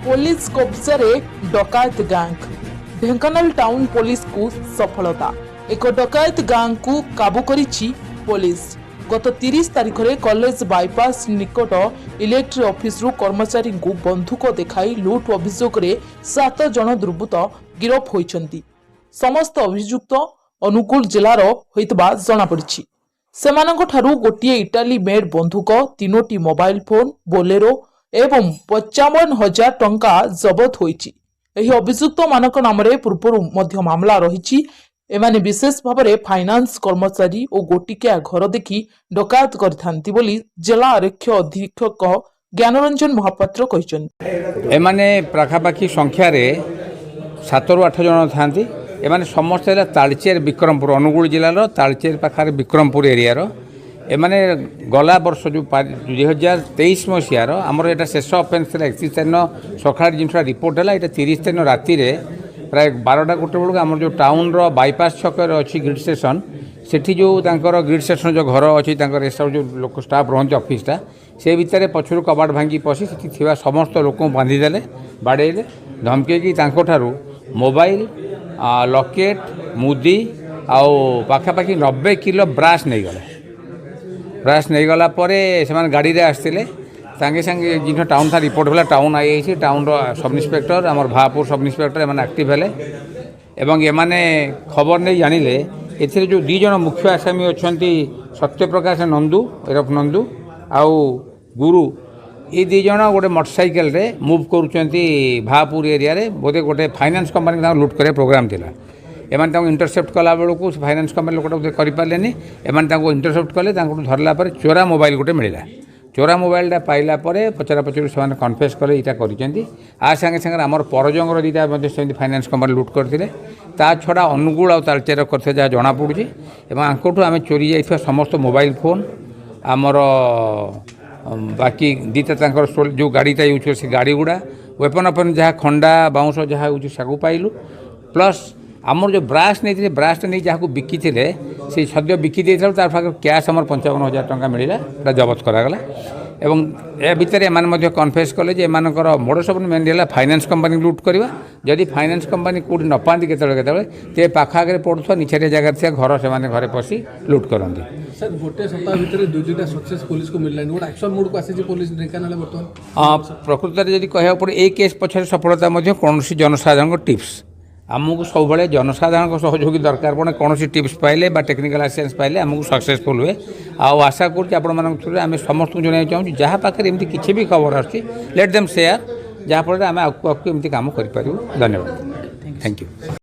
Police कब्जारे डकायत gang Dhenkanal town police को सफलता एक डकायत गैंग को काबू करिछि पुलिस गत 30 तारिख में कॉलेज बाईपास निकट इलेक्ट्री ऑफिस कर्मचारी को बंधुक देखाई लुट अभियोग रे 7 जन दुर्बृत्त गिरफ होइछन्ति। समस्त अभियुक्त अनुगुल जिलार होइतबा जଣା पड़िछि। सेमानंक ठारू गोटिए इटाली मेड बंधुक 3टी मोबाइल फोन बोलेरो एवं 55,000 टंका जबत होइछि। एही अभियुक्त मानक नामरे पूर्व मध्य मामला रहिछि। एमाने विशेष भावरे फाइनान्स कर्मचारी और गोटिकिया घर देखि डकायत करथांती बोली जिला आरक्षी अधीक्षक ज्ञानरंजन महापात्र कहिसंती। एमाने पाखापाखि संख्यार 7 ରୁ 8 जन थांती। एमाने समस्त तालचेर विक्रमपुर अनुगुल जिलार तालचेर पाखार विक्रमपुर एरियार एमाने गला वर्ष जो 2023 मसीहार आमर एटा शेष अफेन्स 31 तारिख सकाळ जिनसा रिपोर्ट है। ये 30 तारिख राति प्राय 12टा गोटे बेलू आम जो टाउन बाईपास छक अच्छी ग्रिड स्टेशन सेठी जो ग्रिड स्टेशन जो घर अच्छी सब जो लोक स्टाफ रही ऑफिसटा से भितर पछर कबाट भांगी पशि से समस्त लोक बांधिदेले बाड़े धमके मोबाइल लकेट मुदी आउ पाखापाखि 90 किलो ब्राश नहीं गला से गाड़ी रे आसते सांगे सांगे जिन टाउन था रिपोर्ट होला टाउन आई टाउन सब इन्स्पेक्टर आम Bhapur sub inspector M active हेले एवं एमाने खबर नहीं जानिले एथिरे जो 2 जन मुख्य आसामी अच्छा सत्यप्रकाश नंदू एरफ नंदू आउ गुरु ये 2 जन गोटे मोटरसाइकेल रे मूव करुँच भापुर एरिया रे बोधे गोटे फाइनान्स कंपनी लुट करे प्रोग्राम थिला। एमाने इंटरसेप्ट कला बेलू फाइनान्स कंपनी लोक करें एमाने इंटरसेप्ट कले धरला चोरा मोबाइल गोटे मिला। चोरा मोबाइलटा पाइला पचरा पचर से कन्फेस कले यहाँ कर सागे सागे आमर परजंगर 2टा फाइनान्स कंपनी लुट करते ता छड़ा अनुगुल और तालचेर करते जहाँ जमापड़ी आंकठू आम चोरी जाइए समस्त मोबाइल फोन आमर बाकी 2टा जो गाड़ीटा यूज कर से गाड़ी गुड़ा वेपन अपन जहाँ खंडा बाउंस जहाँ यूज पाइलु प्लस आमर जो ब्राश नहीं ब्राश नहीं जहाँ बिकी से सद्य बिकी पाखे कैश आम 55,000 टंका मिला जबत करागला। एवं ए भितर एम कन्फेस कले जे एमानकर मोड सब मेन है फाइनान्स कंपनी लुट करवा। जदि फाइनान्स कंपनी कौटी न पाती के पाखागे पड़ुवा निछारिया जगह थी घर से घरे पशि लुट करती। सर गोटे सप्ताह भितर 2-2टा सक्सेस पुलिस को मिलला गोटे एक्शन मोड को आसी पुलिस ढेंकानाल बर्तमान प्रकृत में जब कह पड़े ए केस पछरे सफलता कौन जनसाधारण टिप्स आमको सब बड़े जनसाधारण सहयोगी दरकार पड़े कौन टिप्स पाइले टेक्निकल असिस्टेंस पाइले आमको सक्सेसफुल हुए। आशा करें आम समस्त जन चाहूँ जहाँ पाखे एमती किसी भी खबर आसती लेट देम शेयर जहाँफल आम आगे एमती काम करें। धन्यवाद। Thank you.